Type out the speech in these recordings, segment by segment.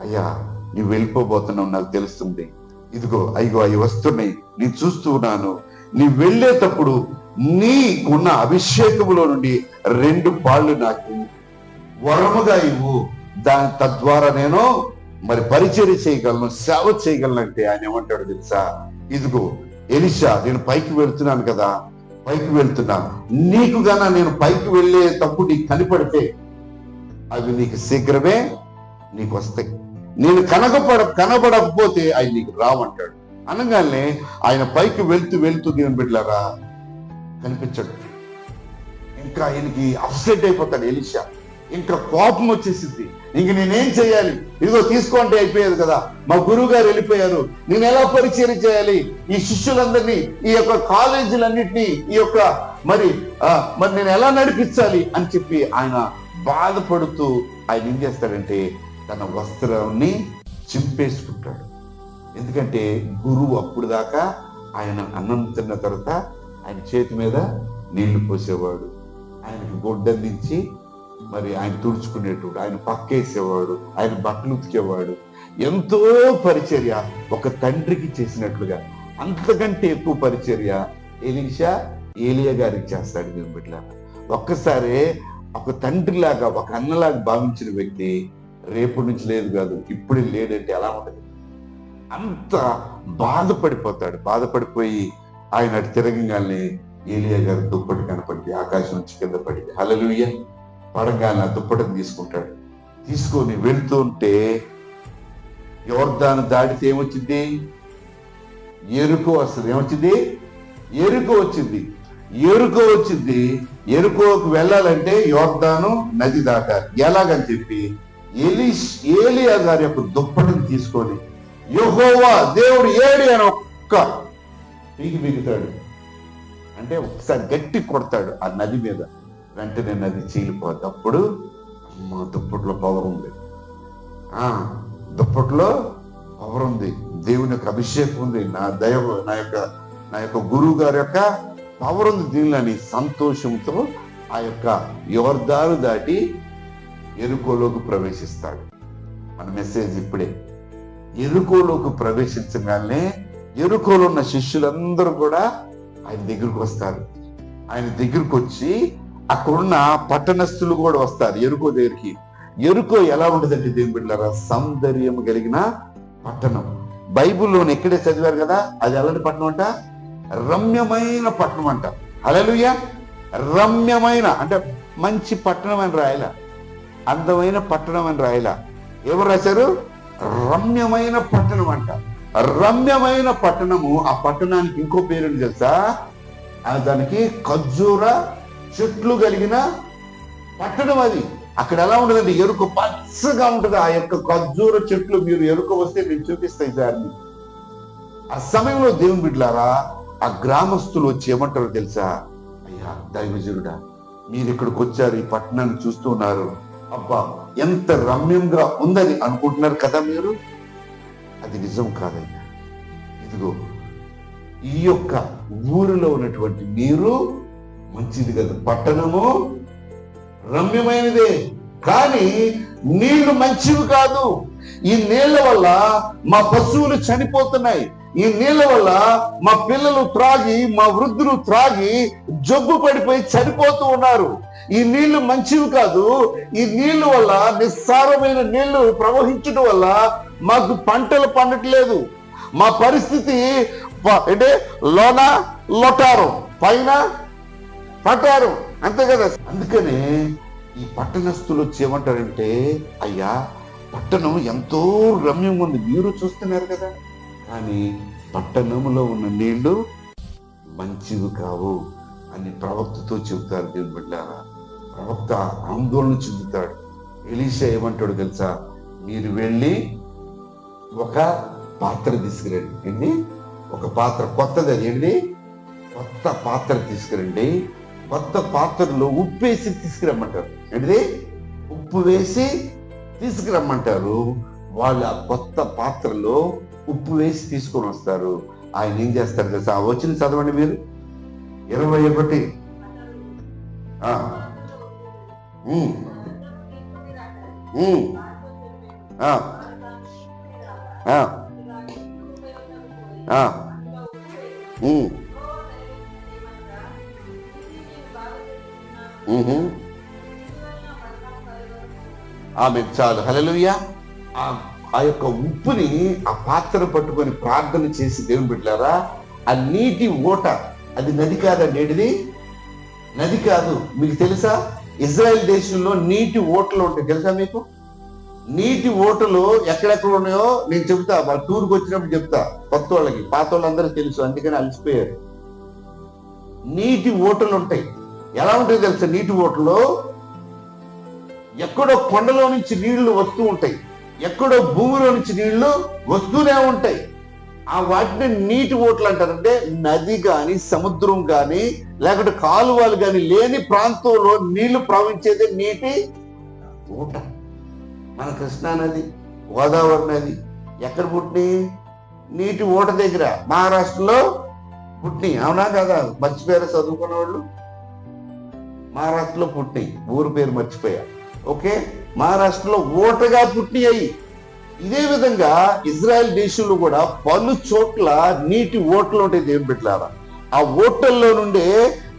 అయ్యా నువ్వు వెళ్ళిపోబోతున్నావు నాకు తెలుస్తుంది, ఇదిగో అయ్యో అవి వస్తున్నాయి, నేను చూస్తూ ఉన్నాను, నీ వెళ్ళేటప్పుడు నీకున్న అభిషేకములో నుండి 2 పాళ్ళు నాకు వరముగా ఇవ్వు, తద్వారా నేను మరి పరిచర్య చేయగలను, సేవ చేయగలను. అంటే ఆయన ఏమంటాడు తెలుసా, ఇదిగో ఎలీషా నేను పైకి వెళ్తున్నాను కదా, పైకి వెళ్తున్నాను, నీకు గాన నేను పైకి వెళ్ళేటప్పుడు నీకు కనపడితే అవి నీకు శీఘ్రమే నీకు వస్తాయి, నేను కనబడకపోతే అవి నీకు రావంటాడు. అనగానే ఆయన పైకి వెళ్తూ వెళ్తూ దీని బిడ్డలారా కనిపించడు. ఇంకా ఆయనకి అప్సెట్ అయిపోతాడు ఎలీషా, ఇంకా కోపం వచ్చేసింది. ఇంక నేనేం చేయాలి, ఇదిగో తీసుకోండి అయిపోయేది కదా, మా గురువు గారు వెళ్ళిపోయారు, నేను ఎలా పరిచయం చేయాలి, ఈ శిష్యులందరినీ, ఈ యొక్క కాలేజీలన్నింటినీ, ఈ యొక్క మరి నేను ఎలా నడిపించాలి అని చెప్పి ఆయన బాధపడుతూ ఆయన ఏం చేస్తాడంటే తన వస్త్రాన్ని చింపేసుకుంటాడు. ఎందుకంటే గురువు అప్పుడు దాకా ఆయన అన్నం తిన్న తర్వాత ఆయన చేతి మీద నీళ్లు పోసేవాడు, ఆయనకి గొడ్డందించి మరి ఆయన తుడుచుకునేటోడు, ఆయన పక్కేసేవాడు, ఆయన బట్టలు ఉతికేవాడు. ఎంతో పరిచర్య ఒక తండ్రికి చేసినట్లుగా అంతకంటే ఎక్కువ పరిచర్య ఎలీషా ఏలియా గారికి చేస్తాడు. నేను బిడ్డ ఒక్కసారి ఒక తండ్రిలాగా ఒక అన్నలాగా భావించిన వ్యక్తి రేపు నుంచి లేదు కాదు ఇప్పుడు లేడంటే ఎలా ఉంటుంది, అంత బాధపడిపోతాడు. బాధపడిపోయి ఆయన తిరగగానే ఏలియా గారు దుప్పటి కనపడింది, ఆకాశం నుంచి కింద పడింది. హల్లెలూయా. పడగానే దుప్పటిని తీసుకుంటాడు, తీసుకొని వెళ్తుంటే యోర్దాను దాటితే ఏమొచ్చింది, ఎరుకో వస్తుంది. ఏమొచ్చింది, ఎరుకో వచ్చింది. ఎరుకో వచ్చింది. ఎరుకోకు వెళ్ళాలంటే యోర్దాను నది దాటాలి. ఎలాగని చెప్పి ఏలియా గారి యొక్క దుప్పటిని తీసుకొని యెహోవా దేవుడు ఏడి అని ఒక్క బిగుతాడు, అంటే ఒకసారి గట్టి కొడతాడు ఆ నది మీద, వెంటనే నది చీలిపోద్ది. అప్పుడు అమ్మ దుప్పట్లో పవర్ ఉంది, దుప్పట్లో పవర్ ఉంది, దేవుని యొక్క అభిషేకం ఉంది, నా యొక్క గురువు గారి యొక్క పవర్ ఉంది దీనిలోని సంతోషంతో ఆ యొక్క యోర్దాను దాటి ఎరుకోలోకి ప్రవేశిస్తాడు. మన మెసేజ్ ఇప్పుడే, ఎరుకోలోకి ప్రవేశించగానే ఎరుకోలో ఉన్న శిష్యులందరూ కూడా ఆయన దగ్గరకు వస్తారు. ఆయన దగ్గరకు వచ్చి అక్కడున్న పట్టణస్థులు కూడా వస్తారు ఎరుకో దగ్గరికి. ఎరుకో ఎలా ఉంటుందంటే దేవుని బిడ్డలారా, సౌందర్యం కలిగిన పట్టణం. బైబిల్లోని ఎక్కడే చదివారు కదా, అది ఎలాంటి పట్టణం అంట, రమ్యమైన పట్టణం అంట. హల్లెలూయా. రమ్యమైన అంటే మంచి పట్టణం అని రాయలా, అందమైన పట్టణం అని రాయలా. ఎవరు రాశారు, రమ్యమైన పట్టణం అంట. రమ్యమైన పట్టణము. ఆ పట్టణానికి ఇంకో పేరు తెలుసా, దానికి ఖర్జూర చెట్లు కలిగిన పట్టణం అది. అక్కడ ఎలా ఉంటుందండి, ఎరుక పచ్చగా ఉంటుంది. ఆ యొక్క ఖర్జూర చెట్లు మీరు ఎరుక వస్తే నేను చూపిస్తాయి దాన్ని. ఆ సమయంలో దేవుని బిడ్డలారా ఆ గ్రామస్తులు వచ్చి ఏమంటారో తెలుసా, అయ్యా దైవజనుడా మీరు ఇక్కడికి వచ్చారు, ఈ పట్టణాన్ని చూస్తూ ఉన్నారు, అబ్బా ఎంత రమ్యంగా ఉందని అనుకుంటున్నారు కదా మీరు, అది నిజం కాదయ్యా. ఇదిగో ఈ యొక్క ఊరిలో ఉన్నటువంటి నీరు మంచిది కదా, పట్టణము రమ్యమైనదే, కానీ నీళ్లు మంచివి కాదు. ఈ నీళ్ల వల్ల మా పశువులు చనిపోతున్నాయి, ఈ నీళ్ల వల్ల మా పిల్లలు త్రాగి, మా వృద్ధులు త్రాగి జబ్బు పడిపోయి చనిపోతూ ఉన్నారు. ఈ నీళ్లు మంచివి కాదు. ఈ నీళ్ల వల్ల, నిస్సారమైన నీళ్లు ప్రవహించడం వల్ల మాకు పంటలు పండట్లేదు. మా పరిస్థితి అంటే లోన లొటారు, పైన పట్టారు, అంతే కదా. అందుకనే ఈ పట్టణస్థులు వచ్చి ఏమంటారంటే, అయ్యా పట్టణం ఎంతో రమ్యంగా ఉంది, మీరు చూస్తున్నారు కదా, కానీ పట్టణంలో ఉన్న నీళ్లు మంచివి కావు అని ప్రవక్తతో చెబుతారు. దేవుని బిడ్డలారా ప్రవక్త ఆందోళన చెందుతాడు. ఎలీషా ఏమంటాడు తెలుసా, మీరు వెళ్ళి ఒక పాత్ర తీసుకురండి. ఏంటి, ఒక పాత్ర కొత్తది, అది ఏంటి, కొత్త పాత్ర తీసుకురండి. కొత్త పాత్రలో ఉప్పు వేసి తీసుకురమ్మంటారు. ఏంటిది, ఉప్పు వేసి తీసుకురమ్మంటారు. వాళ్ళు ఆ కొత్త పాత్రలో ఉప్పు వేసి తీసుకొని వస్తారు. ఆయన ఏం చేస్తారు తెలుసా, వచ్చింది చదవండి మీరు 21. ఆమె చాలు. హల్లెలూయా. ఆ యొక్క ఉప్పుని ఆ పాత్ర పట్టుకొని ప్రార్థన చేసి దేవుని బిడ్డలారా, ఆ నీటి ఓట, అది నది కాదండి. ఏంటిది? నది కాదు. మీకు తెలుసా, ఇజ్రాయెల్ దేశంలో నీటి ఓటలు ఉంటాయి. తెలుసా మీకు? నీటి ఓటలు ఎక్కడెక్కడ ఉన్నాయో నేను చెప్తా, వాళ్ళ టూర్కి వచ్చినప్పుడు చెప్తా. కొత్త వాళ్ళకి, పాత వాళ్ళందరూ తెలుసు, అందుకని అలసిపోయారు. నీటి ఓటలు ఉంటాయి. ఎలా ఉంటాయి తెలుసా? నీటి ఓటలు ఎక్కడో కొండలో నుంచి నీళ్లు వస్తూ ఉంటాయి, ఎక్కడో భూమిలో నుంచి నీళ్లు వస్తూనే ఉంటాయి. ఆ వాటిని నీటి ఓట్లు అంటారు. అంటే నది కానీ, సముద్రం కానీ, లేకపోతే కాలువలు కానీ లేని ప్రాంతంలో నీళ్లు ప్రవహించేది నీటి ఓట. మన కృష్ణా నది, గోదావరి నది ఎక్కడ పుట్టినాయి? నీటి ఓట దగ్గర, మహారాష్ట్రలో పుట్టినాయి. అవునా కదా? మర్చిపోయారా చదువుకున్న వాళ్ళు? మహారాష్ట్రలో పుట్టినాయి, ఊరు పేరు మర్చిపోయా. ఓకే, మహారాష్ట్రలో ఓటగా పుట్టినాయి. ఇదే విధంగా ఇజ్రాయెల్ దేశంలో కూడా పలు చోట్ల నీటి ఓటలు ఉంటాయి దేవుని బిడ్డలారా. ఆ ఓటల్లో నుండే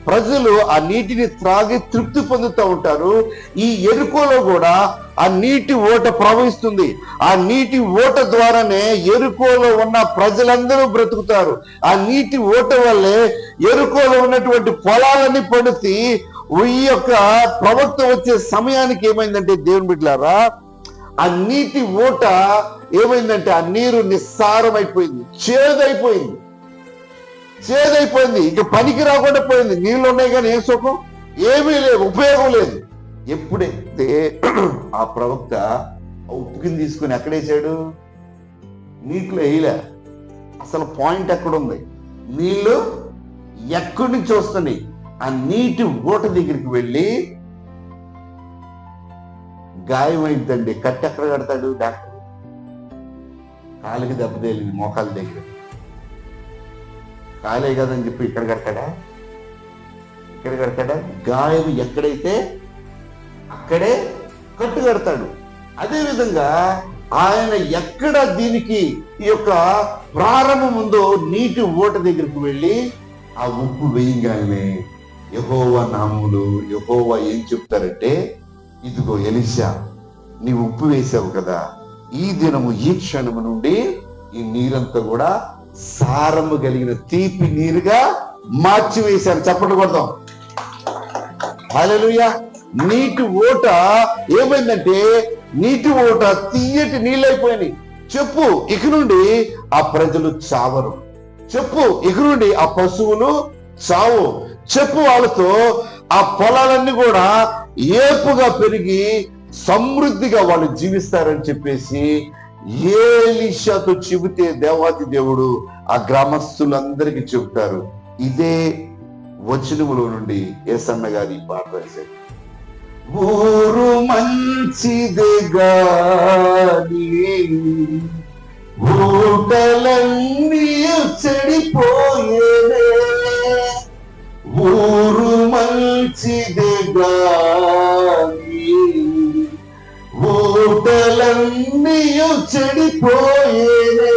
ప్రజలు ఆ నీటిని త్రాగి తృప్తి పొందుతూ ఉంటారు. ఈ ఎరుకోలో కూడా ఆ నీటి ఓట ప్రవహిస్తుంది. ఆ నీటి ఓట ద్వారానే ఎరుకోలో ఉన్న ప్రజలందరూ బ్రతుకుతారు. ఆ నీటి ఓట వల్లే ఎరుకోలో ఉన్నటువంటి పొలాలన్నీ పడితే, ఈ యొక్క ప్రవక్త వచ్చే సమయానికి ఏమైందంటే దేవుని బిడ్డలారా, ఆ నీటి ఓట ఏమైందంటే ఆ నీరు నిస్సారమైపోయింది, చేదైపోయింది. ఇక పనికి రాకుండా పోయింది. నీళ్ళు ఉన్నాయి కానీ ఏ సుఖం ఏమీ లేదు, ఉపయోగం లేదు. ఎప్పుడైతే ఆ ప్రవక్త ఉప్పుకిని తీసుకుని ఎక్కడేసాడు? నీటిలో వేయలే. అసలు పాయింట్ ఎక్కడుంది? నీళ్లు ఎక్కడి నుంచి వస్తున్నాయి? ఆ నీటి ఓట దగ్గరికి వెళ్ళి, గాయమైందండి, కట్టి ఎక్కడ కడతాడు డాక్టర్? కాలికి దెబ్బ తేలింది, మోకాల దగ్గర. కాలే కదని చెప్పి ఇక్కడ కడతాడా? గాయం ఎక్కడైతే అక్కడే కట్టు కడతాడు. అదేవిధంగా ఆయన ఎక్కడ దీనికి ఈ యొక్క ప్రారంభం ఉందో నీటి ఓట దగ్గరికి వెళ్ళి ఆ ఉప్పు వేయగానే యెహోవా నామములు, యెహోవా ఏం చెప్తారంటే, ఇదిగో ఎలీషా, నీ ఉప్పు వేసావు కదా, ఈ దినము ఈ క్షణము నుండి ఈ నీరంతా కూడా సారము కలిగిన తీపి నీరుగా మార్చివేశారు. చప్పట్లు కొడదాం. హల్లెలూయా. నీటి ఓట ఏమైందంటే, నీటి ఓట తీయటి నీళ్ళైపోయినాయి. చెప్పు, ఇక నుండి ఆ ప్రజలు చావరు. చెప్పు, ఇక నుండి ఆ పశువులు చావు. చెప్పు, వాళ్ళతో ఆ పొలాలన్నీ కూడా ఏపుగా పెరిగి సమృద్ధిగా వాళ్ళు జీవిస్తారని చెప్పేసి ఎలీషాతో చెబితే, దేవాది దేవుడు ఆ గ్రామస్తులందరికీ చెబుతారు. ఇదే వచనములో నుండి యేసన్న గారి పాట రాశారు. ఊరు మంచిదే గాని ఊటలన్నీ చెడిపోయేనే, ఊరు మంచిదే గాని ఊటలన్నీ చెడిపోయేనే,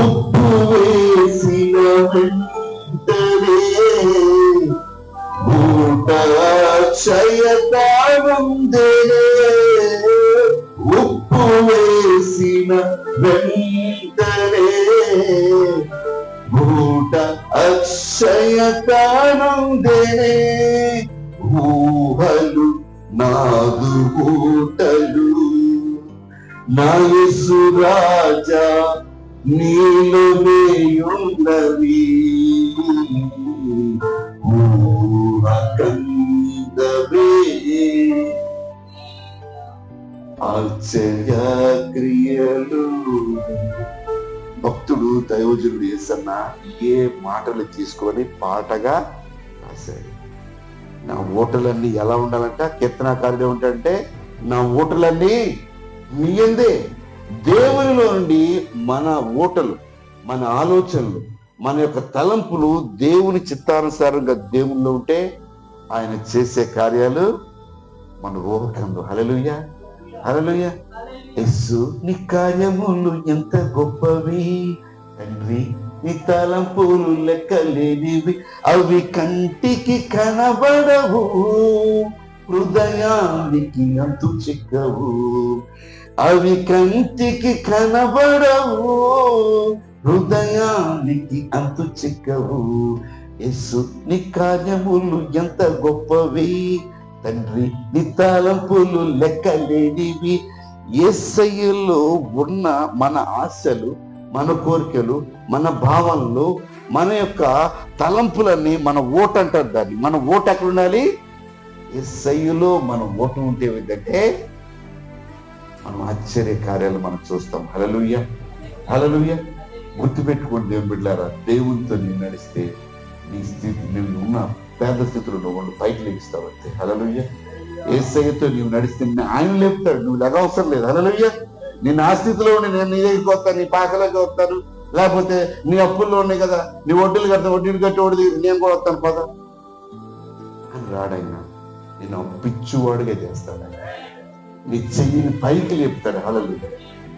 ఉప్పు వేసిన వెంటనే ఊట క్షయతానందేనే, ఉప్పు వేసిన వెంటనే ఊట అక్షయతానందేనే, ఊహలు నాదు ఊటలు నా యేసు రాజా నీలోనే ఉన్నవి, ఊహకందవే ఆశ్చర్య క్రియలు. భక్తుడు దైవజనుడు యేసన్న ఏ మాటలు తీసుకొని పాటగా రాశాడు. నా ఓటలన్నీ ఎలా ఉండాలంట? కీర్తనాకారుడు ఏమంటాడంటే, నా ఓటలన్నీ మీ యందే. దేవునిలో నుండి మన ఓటలు, మన ఆలోచనలు, మన యొక్క తలంపులు దేవుని చిత్తానుసారంగా దేవుల్లో ఉంటే ఆయన చేసే కార్యాలు మన ఊహకంలో. హల్లెలూయా, హల్లెలూయా. యేసు నీ కార్యములు ఎంత గొప్పవి, తండ్రి నీ తలంపులు లెక్కలేనివి, అవి కంటికి కనబడవు, హృదయానికి అంతు చిక్కవు. అవి కంటికి కనబడవు, హృదయానికి అంతు చిక్కవు. యేసు నీ కార్యములు ఎంత గొప్పవి, తండ్రి నీ తలంపులు లెక్కలేనివి. యేసయ్యలో ఉన్న మన ఆశలు, మన కోరికలు, మన భావనలు, మన యొక్క తలంపులన్నీ మన ఓటు అంటారు. దాన్ని మన ఓటు ఎక్కడ ఉండాలి? యేసయ్యలో మన ఓటు ఉంటే ఏంటంటే మనం ఆశ్చర్య కార్యాలు మనం చూస్తాం. హల్లెలూయా, హల్లెలూయా. గుర్తుపెట్టుకోండి దేవుని బిడ్డలారా, దేవునితో నీవు నడిస్తే నీ స్థితి, నువ్వు ఉన్న పేద స్థితిలో నువ్వు పైకి లెగిస్తావు అంతే. హల్లెలూయా. యేసయ్యతో నీవు నడిస్తే ఆయన లేపుతాడు, నువ్వు లెగవసరం లేదు. హల్లెలూయా. నేను ఆ స్థితిలో నేను నీ దగ్గరికి వస్తాను, నీ పాకలోకి వస్తాను, లేకపోతే నీ అప్పుల్లో ఉన్నాయి కదా, నీ వడ్డీలు కడతాను, వడ్డీలు కట్టి వడ్డీ నేను కూడా వస్తాను పద అని రాడైనా. నేను పిచ్చివాడుగా చేస్తాడు. నీ చెయ్యిని పైకి లేపుతాడు. హల్లెలూయా.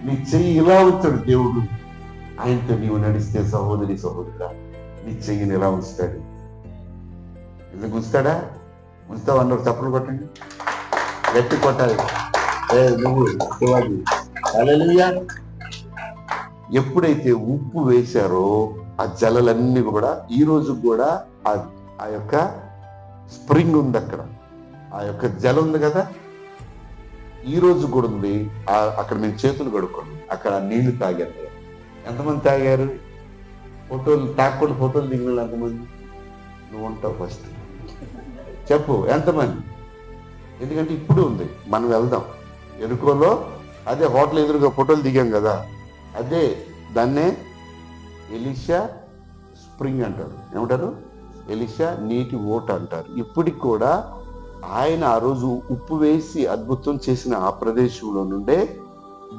నీ చెయ్యి ఇలా ఉంచాడు దేవుడు. ఆయనతో నీవు నడిస్తే సహోదరి సహోదరుడా, నీ చెయ్యిని ఎలా ఉంచుతాడు? ఎందుకు ఉంచుతాడా? ఉంచుతావు అన్నారు చప్పలు కొట్టండి, గట్టి కొట్టాలి. నువ్వు శివాజీ. హల్లెలూయా. ఎప్పుడైతే ఉప్పు వేశారో ఆ జలలన్నీ కూడా, ఈ రోజు కూడా ఆ యొక్క స్ప్రింగ్ ఉంది అక్కడ, ఆ యొక్క జలం ఉంది కదా, ఈ రోజు కూడా ఉంది. అక్కడ మేము చేతులు కడుక్కోండి, అక్కడ నీళ్లు తాగారు. ఎంతమంది తాగారు? ఫోటోలు తాగకుండా ఫోటోలు దిగిన ఎంతమంది? నువ్వు ఉంటావు ఫస్ట్ చెప్పు ఎంతమంది? ఎందుకంటే ఇప్పుడు ఉంది, మనం వెళ్దాం ఎరుకోలో. అదే హోటల్ ఎదురుగా ఫోటోలు దిగాం కదా, అదే దాన్నే ఎలీషా స్ప్రింగ్ అంటారు. ఏమంటారు? ఎలీషా నీటి ఓట అంటారు. ఇప్పటికి కూడా ఆయన ఆ రోజు ఉప్పు వేసి అద్భుతం చేసిన ఆ ప్రదేశంలో నుండే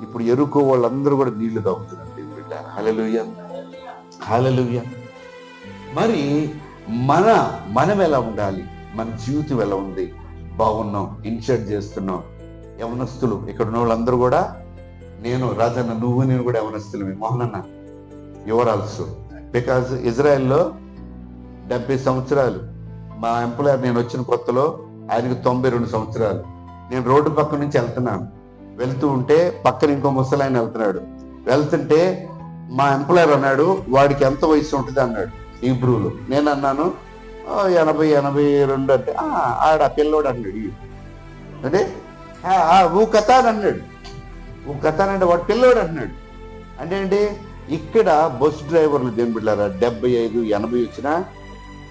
ఇప్పుడు ఎరుకో వాళ్ళందరూ కూడా నీళ్లు తాగుతున్నారు. హల్లెలూయా, హల్లెలూయా. మరి మనం ఎలా ఉండాలి? మన జీవితం ఎలా ఉంది? బాగున్నాం, ఇన్షర్ట్ చేస్తున్నాం. యవనస్తులు ఇక్కడ ఉన్న వాళ్ళందరూ కూడా, నేను రాజన్న, నువ్వు నేను కూడా యవనస్తులమే. మోహనన్న, యువర్ ఆల్సో. బికాజ్ ఇజ్రాయెల్లో 70 సంవత్సరాలు మా ఎంప్లాయర్, నేను వచ్చిన కొత్తలో ఆయనకు 92 సంవత్సరాలు. నేను రోడ్డు పక్క నుంచి వెళ్తున్నాను, వెళ్తూ ఉంటే పక్కన ఇంకో ముసలాయన వెళ్తున్నాడు. వెళ్తుంటే మా ఎంప్లాయర్ అన్నాడు, వాడికి ఎంత వయసు ఉంటుంది అన్నాడు హీబ్రూలో. నేను అన్నాను 80-82 అంటే ఆడ పిల్లోడు అన్నాడు. అంటే ఊ కథ అని అన్నాడు. ఊ కథ అంటే వాడు పిల్లోడు అన్నాడు. అంటే ఏంటి? ఇక్కడ బస్ డ్రైవర్లు దేని బిడ్డారా 75-80 వచ్చినా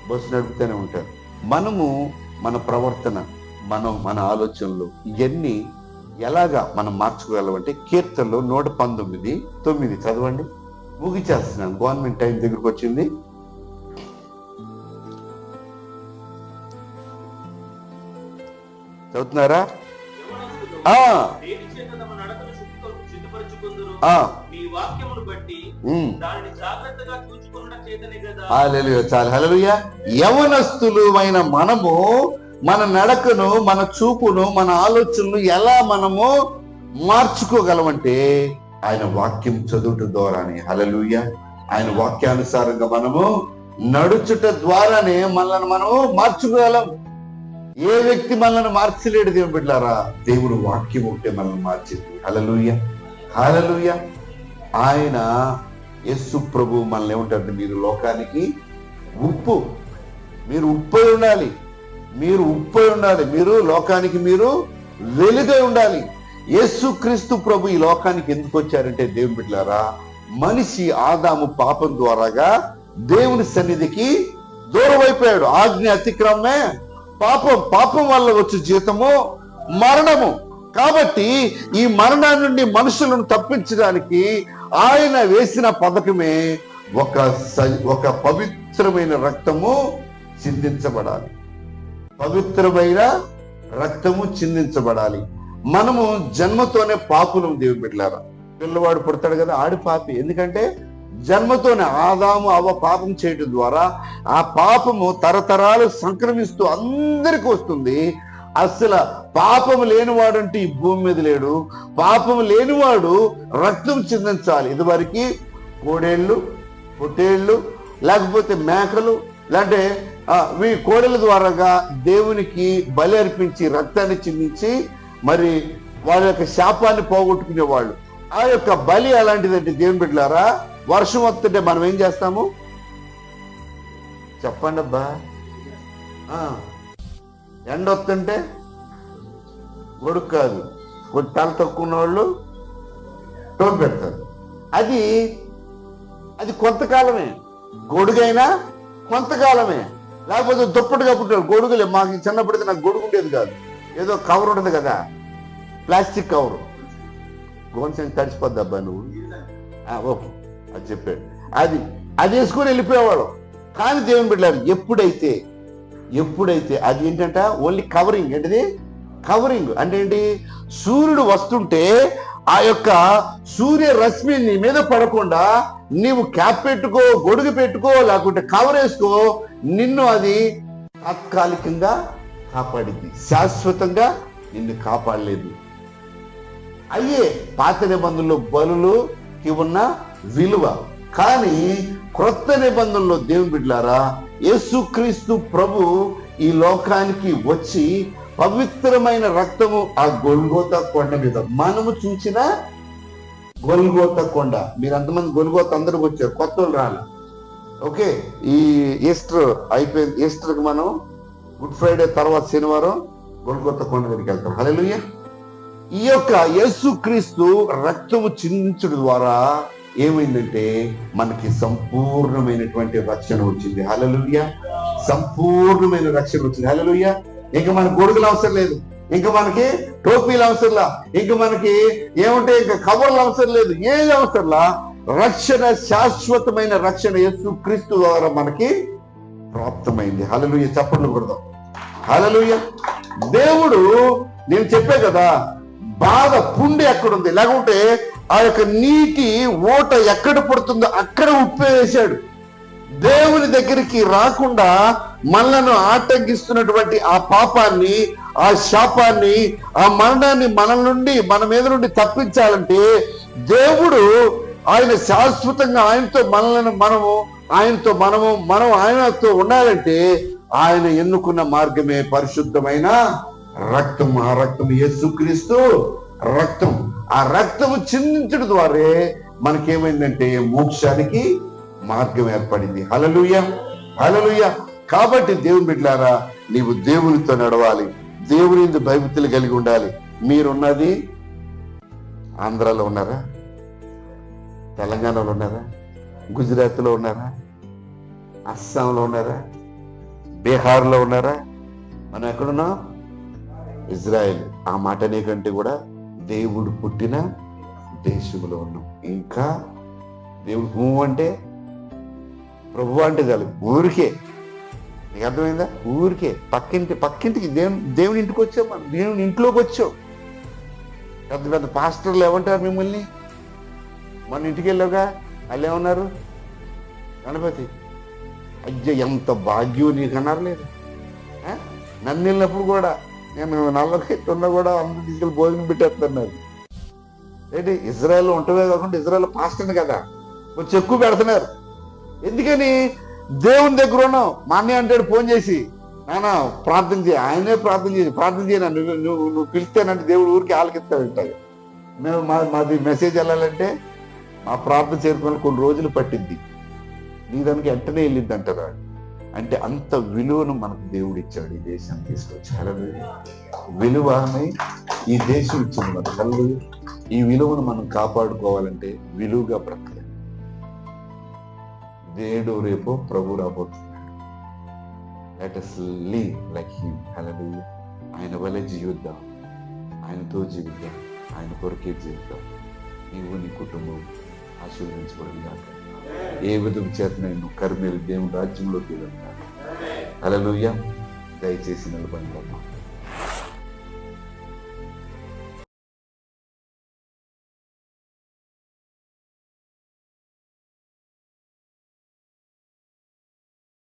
బస్సు నడుపుతూనే ఉంటారు. మనము మన ప్రవర్తన, మన ఆలోచనలు ఇవన్నీ ఎలాగా మనం మార్చుకోగలమంటే, కీర్తనలో 119:9 చదవండి. ముగిచేస్తున్నాను, గవర్నమెంట్ టైం దగ్గరకు వచ్చింది. చదువుతున్నారా? చాలు. హల్లెలూయా. యవనస్తులమైన మనము మన నడకను, మన చూపును, మన ఆలోచనలు ఎలా మనము మార్చుకోగలమంటే ఆయన వాక్యం చదువుట ద్వారానే. హల్లెలూయా. ఆయన వాక్యానుసారంగా మనము నడుచుట ద్వారానే మనల్ని మనము మార్చుకోగలం. ఏ వ్యక్తి మనల్ని మార్చలేడు దేవుని బిడ్డలారా, దేవుడు వాక్యం ఉంటే మనల్ని మార్చింది. హల్లెలూయా, హల్లెలూయా. ఆయన యేసు ప్రభు మనల్ని ఏమంటారు? మీరు లోకానికి ఉప్పు, మీరు ఉప్పై ఉండాలి, మీరు ఉప్పై ఉండాలి, మీరు లోకానికి మీరు వెలుగై ఉండాలి. యేసు క్రీస్తు ప్రభు ఈ లోకానికి ఎందుకు వచ్చారంటే దేవుని బిడ్డలారా, మనిషి ఆదాము పాపం ద్వారాగా దేవుని సన్నిధికి దూరం అయిపోయాడు. ఆజ్ఞ అతిక్రమమే పాపం వల్ల వచ్చే జీతము మరణము. కాబట్టి ఈ మరణాన్ని నుండి మనుషులను తప్పించడానికి ఆయన వేసిన పథకమే ఒక పవిత్రమైన రక్తము చిందించబడాలి. పవిత్రమైన రక్తము చిందించబడాలి. మనము జన్మతోనే పాపులం దేవుని బిడ్డలారా. పిల్లవాడు పుడతాడు కదా, ఆడి పాపి. ఎందుకంటే జన్మతోనే ఆదాము అవ్వ పాపం చేయడం ద్వారా ఆ పాపము తరతరాలు సంక్రమిస్తూ అందరికి వస్తుంది. అసలు పాపం లేనివాడు అంటే ఈ భూమి మీద లేడు. పాపం లేనివాడు రక్తం చిందించాలి. ఇదివరకు కోడేళ్ళు పొట్టేళ్ళు లేకపోతే మేకలు లేదంటే ఈ కోడెల ద్వారాగా దేవునికి బలి అర్పించి రక్తాన్ని చిందించి మరి వాళ్ళ యొక్క శాపాన్ని పోగొట్టుకునేవాళ్ళు. ఆ యొక్క బలి అలాంటిదంటే దేవుని బిడ్డలారా, వర్షం వస్తుంటే మనం ఏం చేస్తాము చెప్పండి అబ్బా? ఎండ వస్తుంటే గొడుగు కాదు, కొంచెం తల తక్కువ ఉన్న వాళ్ళు టోపి పెడతారు. అది కొంతకాలమే, గొడుగైనా కొంతకాలమే. లేకపోతే దుప్పటి కప్పుతారు. గొడుగులే మాకు చిన్నప్పటికీ నాకు గొడుగు ఉండేది కాదు, ఏదో కవర్ ఉంటుంది కదా, ప్లాస్టిక్ కవరు. గోన్సెన్ తడిచిపోద్ది అబ్బా నువ్వు, ఓకే అది చెప్పాడు. అది వేసుకొని వెళ్ళిపోయేవాడు. కానీ దేవుని బిడ్డలారా, ఎప్పుడైతే అది ఏంటంట ఓన్లీ కవరింగ్. ఏంటిది కవరింగ్ అంటే ఏంటి? సూర్యుడు వస్తుంటే ఆ యొక్క సూర్య రశ్మి నీ మీద పడకుండా నీవు క్యాప్ పెట్టుకో, గొడుగు పెట్టుకో, లేకుంటే కవర్ వేసుకో, నిన్ను అది తాత్కాలికంగా కాపాడింది, శాశ్వతంగా నిన్ను కాపాడలేదు. అయ్యే పాత నిబంధనలో బలులకి ఉన్న విలువ. కానీ క్రొత్త నిబంధనలో దేవుని బిడ్డలారా, యేసుక్రీస్తు ప్రభు ఈ లోకానికి వచ్చి పవిత్రమైన రక్తము ఆ గొల్గోతా కొండ మీద, మనము చూసిన గొల్గోతా కొండ. మీరు అంతమంది గొల్గోతా అందరికి వచ్చారు, కొత్త వాళ్ళు రాలి. ఓకే, ఈ ఈస్టర్ అయిపోయింది. ఈస్టర్కి మనం గుడ్ ఫ్రైడే తర్వాత శనివారం గొల్గోతా కొండ దగ్గరికి వెళ్తాం. హల్లెలూయా. ఈ యొక్క యేసుక్రీస్తు రక్తము చిందించడం ద్వారా ఏమైందంటే మనకి సంపూర్ణమైనటువంటి రక్షణ వచ్చింది. హల్లెలూయా. సంపూర్ణమైన రక్షణ వచ్చింది. హల్లెలూయా. ఇంకా మనకి గొడుగులు అవసరం లేదు, ఇంకా మనకి టోపీలు అవసరంలా, ఇంకా మనకి ఏమంటే ఇంకా కవర్లు అవసరం లేదు, ఏది అవసరంలా. రక్షణ, శాశ్వతమైన రక్షణ యేసుక్రీస్తు ద్వారా మనకి ప్రాప్తమైంది. హల్లెలూయా. చప్పట్లు కొడదాం. హల్లెలూయా. దేవుడు, నేను చెప్పే కదా, బాగా పుండి ఎక్కడుంది, లేకుంటే ఆ యొక్క నీటి ఓట ఎక్కడ పడుతుందో అక్కడ ఉప్పు వేశాడు. దేవుని దగ్గరికి రాకుండా మనలను ఆటంకిస్తున్నటువంటి ఆ పాపాన్ని, ఆ శాపాన్ని, ఆ మరణాన్ని మన మీద నుండి తప్పించాలంటే దేవుడు ఆయన శాశ్వతంగా ఆయనతో మనం ఆయనతో ఉండాలంటే ఆయన ఎన్నుకున్న మార్గమే పరిశుద్ధమైన రక్తం. ఆ రక్తం యేసుక్రీస్తు రక్తం. ఆ రక్తము చిందించడం ద్వారా మనకేమైందంటే మోక్షానికి మార్గం ఏర్పడింది. హల్లెలూయా. హల్లెలూయా. కాబట్టి దేవుని బిడ్డలారా, నీవు దేవునితో నడవాలి, దేవుని యందు భయభక్తులు కలిగి ఉండాలి. మీరున్నది ఆంధ్రాలో ఉన్నారా? తెలంగాణలో ఉన్నారా? గుజరాత్లో ఉన్నారా? అస్సాంలో ఉన్నారా? బీహార్లో ఉన్నారా? మనం ఎక్కడున్నాం? ఇజ్రాయెల్. ఆ మాట నీకంటే కూడా దేవుడు పుట్టిన దేశంలో ఉన్నాం. ఇంకా దేవుడు అంటే ప్రభు అంటే చాలు, ఊరికే. నీకు అర్థమైందా? ఊరికే పక్కింటికి దేవుని ఇంటికి వచ్చావు, మనం దేవుని ఇంట్లోకి వచ్చావు. పెద్ద పెద్ద పాస్టర్లు ఏమంటారు మిమ్మల్ని? మన ఇంటికి వెళ్ళావుగా, వాళ్ళు ఏమన్నారు? గణపతి అయ్యో ఎంత భాగ్యం నీకు అన్నారు లేదు? నన్ను వెళ్ళినప్పుడు కూడా నేను నల్లకెట్టున్నా కూడా అందరూ తీసుకెళ్ళి భోజనం పెట్టేస్తున్నారు. ఏంటి, ఇజ్రాయెల్లో ఉంటవే కాకుండా ఇజ్రాయెల్ పాస్టర్ని కదా కొంచెం ఎక్కువ పెడుతున్నారు. ఎందుకని? దేవుని దగ్గర ఉన్నావు. మా అన్నయ్య అంటాడు ఫోన్ చేసి, నాన్న ప్రార్థన చేయి. ఆయనే ప్రార్థన చేయను, నువ్వు పిలిస్తేనంటే దేవుడు ఊరికి ఆలకిస్తాడు. మేము మాది మెసేజ్ వెళ్ళాలంటే మా ప్రార్థన చేరుకొని కొన్ని రోజులు పట్టింది, నీ దానికి వెంటనే వెళ్ళింది అంటారు. అంటే అంత విలువను మనకు దేవుడు ఇచ్చాడు, ఈ దేశం తీసుకొచ్చి. హల్లెలూయా. విలువని ఈ దేశం ఇచ్చింది మనకు. హల్లెలూయా. ఈ విలువను మనం కాపాడుకోవాలంటే విలువగా బ్రతకాలి. దేవుడు రేపు ప్రభు రాబోతున్నాడు. Let us live like him. హల్లెలూయా. ఆయన వలె జీవిద్దాం, ఆయనతో జీవిద్దాం, ఆయన కొరకే జీవిద్దాం. నీవు నీ కుటుంబం ఆశీర్వదించబడిందాక ఏ విధం చేత నేను కర్మేలు దేవుని రాజ్యంలోకి వెళ్తాను. హల్లెలూయా. దయచేసి నిలబడి